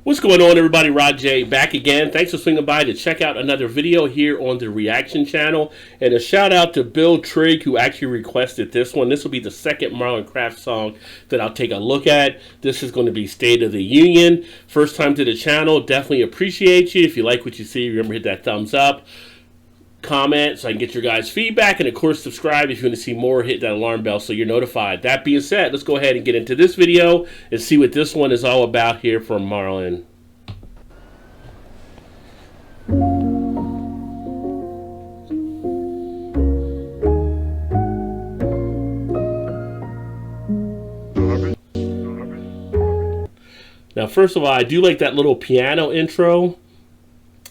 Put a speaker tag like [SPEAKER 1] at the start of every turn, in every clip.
[SPEAKER 1] What's going on, everybody? Rod J back again. Thanks for swinging by to check out another video here on the Reaction channel. And a shout out to Bill Trigg, who actually requested this one. This will be the second Marlon Craft song that I'll take a look at. This is going to be State of the Union. First time to the channel. Definitely appreciate you. If you like what you see, remember hit that thumbs up. Comment so I can get your guys' feedback, and of course subscribe if you want to see more. Hit that alarm bell so you're notified. That being said, let's go ahead and get into this video and see what this one is all about here from Marlon. Now, first of all, I do like that little piano intro.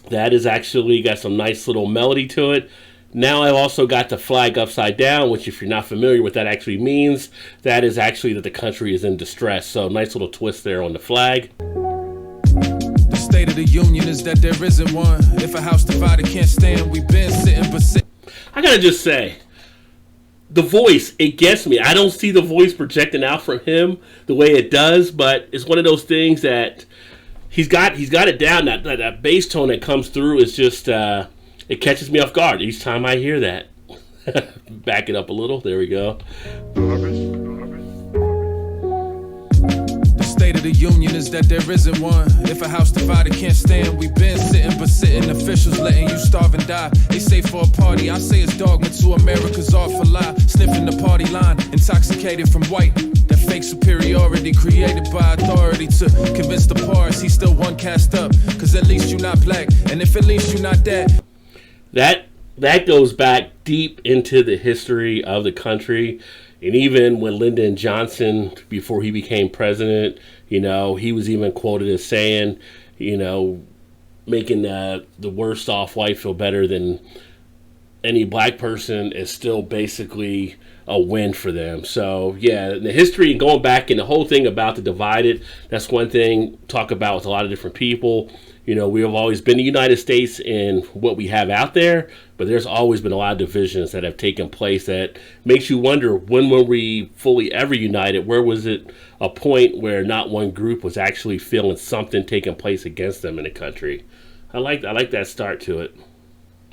[SPEAKER 1] That is actually got some nice little melody to it. Now I've also got the flag upside down, which if you're not familiar with what that actually means, that is actually that the country is in distress. So nice little twist there on the flag.
[SPEAKER 2] The state of the union is that there isn't one. If a house divided can't stand, we've been sitting but sit.
[SPEAKER 1] I gotta just say, the voice, it gets me. I don't see the voice projecting out from him the way it does, but it's one of those things that He's got it down. That bass tone that comes through is just, it catches me off guard each time I hear that. Back it up a little. There we go.
[SPEAKER 2] The state of the union is that there isn't one. If a house divided can't stand, we've been sitting but sitting. Officials letting you starve and die. They say for a party, I say it's dogma to America's awful lie. Sniffing the party line, intoxicated from white. That fake superiority created by authority to convince the parts he's still one cast up. Cause at least you're not black, and if at least you're not that.
[SPEAKER 1] That goes back deep into the history of the country. And even when Lyndon Johnson, before he became president, you know, he was even quoted as saying, you know, making the worst off white feel better than any black person is still basically a win for them. So yeah, the history and going back and the whole thing about the divided, that's one thing talk about with a lot of different people. You know, we have always been the United States in what we have out there, but there's always been a lot of divisions that have taken place that makes you wonder, when were we fully ever united? Where was it a point where not one group was actually feeling something taking place against them in the country? I like that start to it.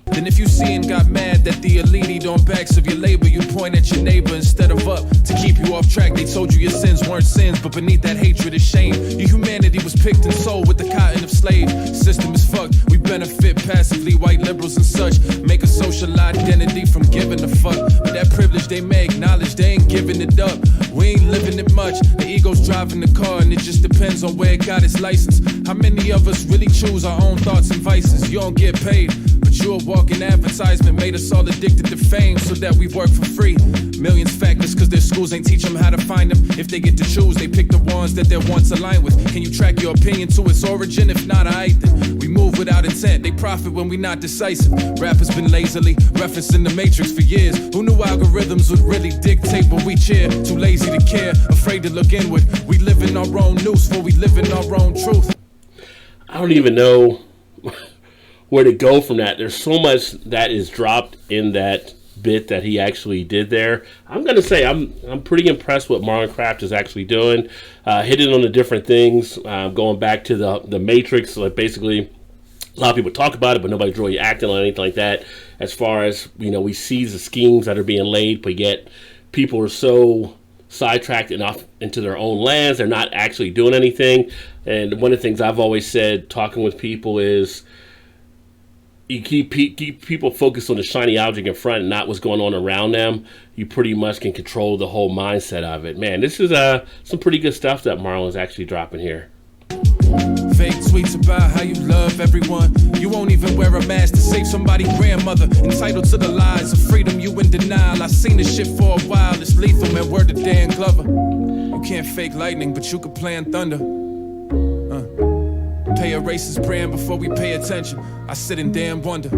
[SPEAKER 2] Then if you see and got mad that the elite on backs of your labor, you point at your neighbor instead of up to keep you off track. They told you your sins weren't sins, but beneath that hatred is shame. Your humanity was picked and sold with the cotton of slave. System is fucked. We benefit passively, white liberals and such. Make a social identity from giving a fuck. But that privilege they may acknowledge, they ain't giving it up. We ain't living it much. The ego's driving the car and it just depends on where it got its license. How many of us really choose our own thoughts and vices? You don't get paid, but you're a walking advertisement, made us all addicted to fame so that we work for free. Millions factless cause their schools ain't teach them how to find them. If they get to choose, they pick the ones that their wants align with. Can you track your opinion to its origin? If not, alright then. We move without intent, they profit when we not decisive. Rappers been lazily referencing the matrix for years. Who knew algorithms would really dictate what we cheer? Too lazy to care, afraid to look inward. We live in our own noose for we live in our own truth.
[SPEAKER 1] I don't even know where to go from that. There's so much that is dropped in that bit that he actually did there. I'm gonna say I'm pretty impressed with what Marlon Craft is actually doing, hitting on the different things, going back to the Matrix. Like basically, a lot of people talk about it, but nobody's really acting on anything like that. As far as, you know, we see the schemes that are being laid, but yet people are so sidetracked enough into their own lands, they're not actually doing anything. And one of the things I've always said, talking with people, is you keep people focused on the shiny object in front and not what's going on around them. You pretty much can control the whole mindset of it. Man, this is some pretty good stuff that Marlon's actually dropping here.
[SPEAKER 2] Fake tweets about how you love everyone. You won't even wear a mask to save somebody's grandmother. Entitled to the lies of freedom, you in denial. I seen this shit for a while. It's lethal, man. Word to Dan Glover. You can't fake lightning, but you can plan thunder. Pay a racist brand before we pay attention. I sit in damn wonder.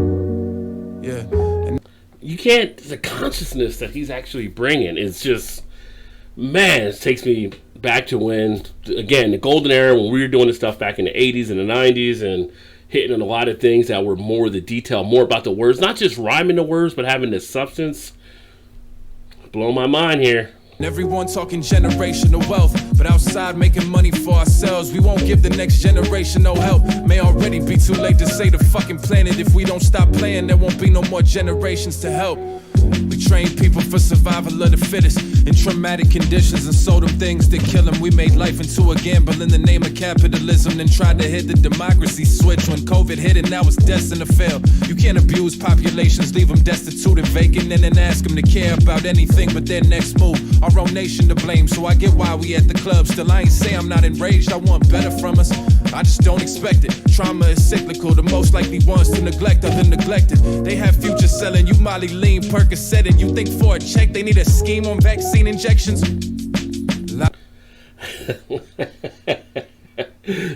[SPEAKER 2] Yeah. And
[SPEAKER 1] you can't, the consciousness that he's actually bringing is just, man, it takes me back to when, again, the golden era, when we were doing this stuff back in the 80s and the 90s and hitting on a lot of things that were more the detail, more about the words, not just rhyming the words, but having the substance. Blow my mind here.
[SPEAKER 2] Everyone talking generational wealth. but outside making money for ourselves. We won't give the next generation no help. May already be too late to save the fucking planet. If we don't stop playing, there won't be no more generations to help. We train people for survival of the fittest in traumatic conditions and sold them things that kill them. We made life into a gamble in the name of capitalism, then tried to hit the democracy switch when COVID hit and now it's destined to fail. You can't abuse populations, leave them destitute and vacant, and then ask them to care about anything but their next move. Our own nation to blame, so I get why we at the club. Still, I ain't say I'm not enraged, I want better from us. I just don't expect it. Trauma is cyclical, the most likely ones to neglect are the neglected. They have futures selling you Molly, lean, Percocet, and you think for a check they need a scheme on vaccine injections?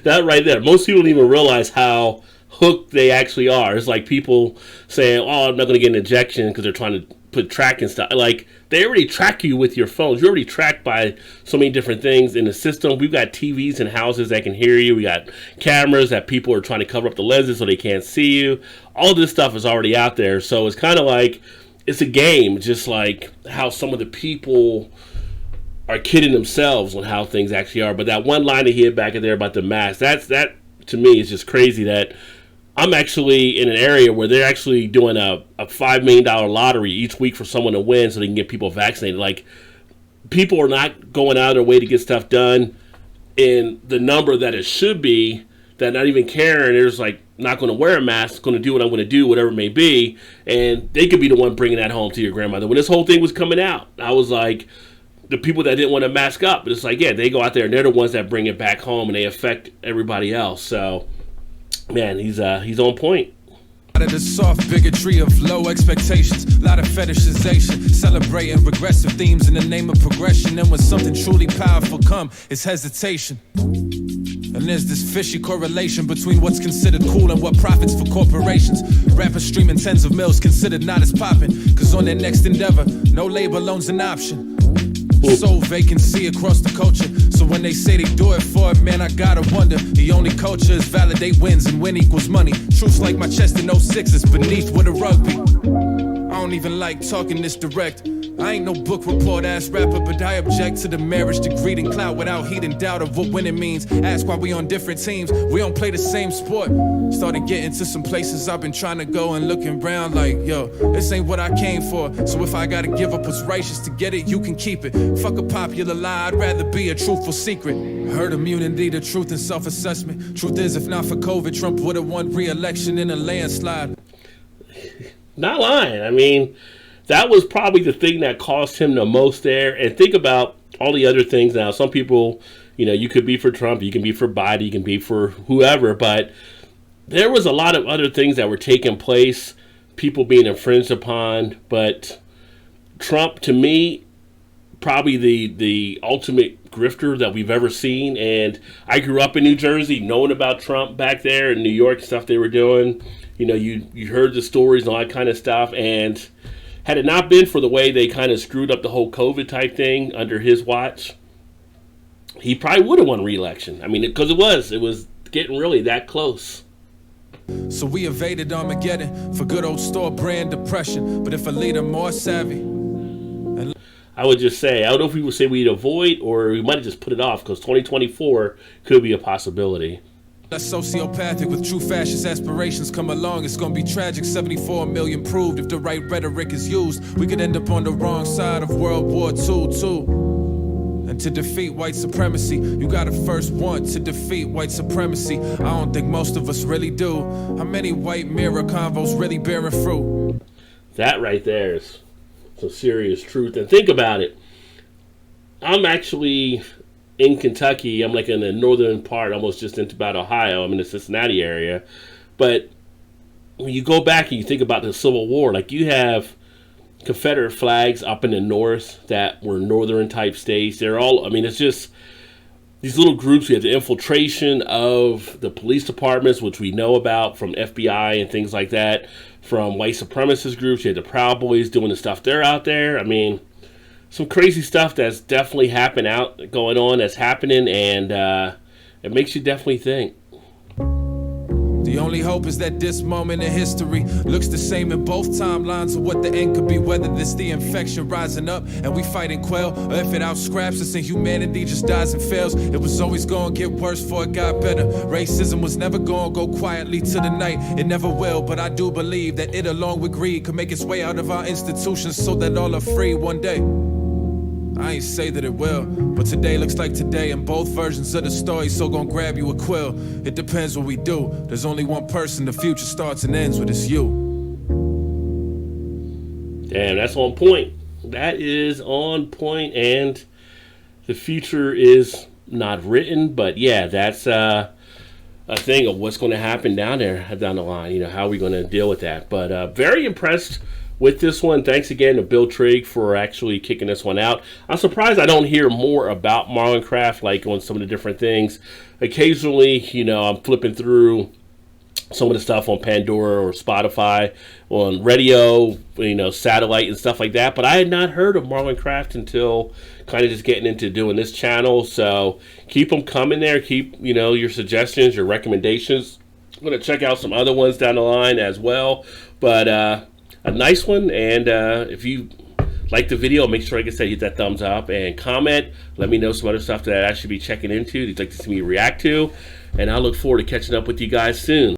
[SPEAKER 1] That right there. Most people don't even realize how hooked they actually are. It's like people saying, "Oh, I'm not going to get an injection," because they're trying to put tracking stuff. Like, they already track you with your phones. You're already tracked by so many different things in the system. We've got TVs in houses that can hear you. We got cameras that people are trying to cover up the lenses so they can't see you. All this stuff is already out there. So it's kind of like it's a game, just like how some of the people are kidding themselves on how things actually are. But that one line that he had back in there about the mask, that to me is just crazy. That I'm actually in an area where they're actually doing a $5 million lottery each week for someone to win so they can get people vaccinated. Like, people are not going out of their way to get stuff done in the number that it should be, that not even caring. There's like, not going to wear a mask, going to do what I'm going to do, whatever it may be. And they could be the one bringing that home to your grandmother. When this whole thing was coming out, I was like, the people that didn't want to mask up, but it's like, yeah, they go out there and they're the ones that bring it back home and they affect everybody else. So, man, he's on point.
[SPEAKER 2] Out of the soft bigotry of low expectations, a lot of fetishization, celebrating regressive themes in the name of progression. And when something truly powerful come, it's hesitation. And there's this fishy correlation between what's considered cool and what profits for corporations. Rappers streaming tens of mils considered not as poppin', cause on their next endeavor, no labor loan's an option. So vacancy across the culture. So when they say they do it for it, man, I gotta wonder. The only culture is validate wins and win equals money. Truths like my chest in 06 is beneath with a rugby. I don't even like talking this direct. I ain't no book report ass rapper, but I object to the marriage degree and clout without heat and doubt of what winning means. Ask why we on different teams, we don't play the same sport. Started getting to some places I've been trying to go and looking around like, yo, this ain't what I came for. So if I gotta give up what's righteous to get it, you can keep it. Fuck a popular lie, I'd rather be a truthful secret. Herd immunity to truth and self-assessment. Truth is, if not for COVID, Trump would've won re-election in a landslide.
[SPEAKER 1] Not lying. I mean, that was probably the thing that cost him the most there. And think about all the other things now. Some people, you could be for Trump, you can be for Biden, you can be for whoever, but there was a lot of other things that were taking place, people being infringed upon. But Trump, to me, probably the ultimate grifter that we've ever seen. And I grew up in New Jersey knowing about Trump back there in New York, stuff they were doing. You heard the stories and all that kind of stuff. And had it not been for the way they kind of screwed up the whole COVID type thing under his watch, he probably would have won re-election. I mean, because it was getting really that close.
[SPEAKER 2] So we evaded Armageddon for good old store brand depression. But if a leader more savvy,
[SPEAKER 1] I would just say, I don't know if we would say we'd avoid or we might have just put it off, because 2024 could be a possibility.
[SPEAKER 2] Less sociopathic with true fascist aspirations come along, it's gonna be tragic. 74 million proved if the right rhetoric is used. We could end up on the wrong side of World War II too. And to defeat white supremacy, you gotta first want to defeat white supremacy. I don't think most of us really do. How many white mirror convos really bearing fruit?
[SPEAKER 1] That right there is some serious truth. And think about it. I'm actually in Kentucky. I'm like in the northern part, almost just into about Ohio. I'm in the Cincinnati area. But when you go back and you think about the Civil War, like, you have Confederate flags up in the north that were northern type states. They're all, I mean, it's just these little groups. We have the infiltration of the police departments, which we know about from FBI and things like that, from white supremacist groups. You had the Proud Boys doing the stuff they're out there. I mean, some crazy stuff that's definitely going on, that's happening, and it makes you definitely think.
[SPEAKER 2] The only hope is that this moment in history looks the same in both timelines of what the end could be. Whether this the infection rising up and we fight and quell, or if it outscraps us and humanity just dies and fails. It was always gonna get worse before it got better. Racism was never gonna go quietly to the night. It never will, but I do believe that it along with greed could make its way out of our institutions so that all are free one day. I ain't say that it will, but today looks like today in both versions of the story, so gon' grab you a quill. It depends what we do. There's only one person the future starts and ends with, it's you.
[SPEAKER 1] Damn, that's on point. That is on point, and the future is not written, but yeah, that's a thing of what's going to happen down the line. You know, how are we going to deal with that? But very impressed with this one. Thanks again to Bill Trigg for actually kicking this one out. I'm surprised I don't hear more about Marlon Craft, like on some of the different things. Occasionally, you know, I'm flipping through some of the stuff on Pandora or Spotify, on radio, you know, satellite and stuff like that. But I had not heard of Marlon Craft until kind of just getting into doing this channel. So keep them coming there. Keep, you know, your suggestions, your recommendations. I'm going to check out some other ones down the line as well. But a nice one, and if you like the video, make sure, like I said, hit that thumbs up and comment. Let me know some other stuff that I should be checking into that you'd like to see me react to, and I look forward to catching up with you guys soon.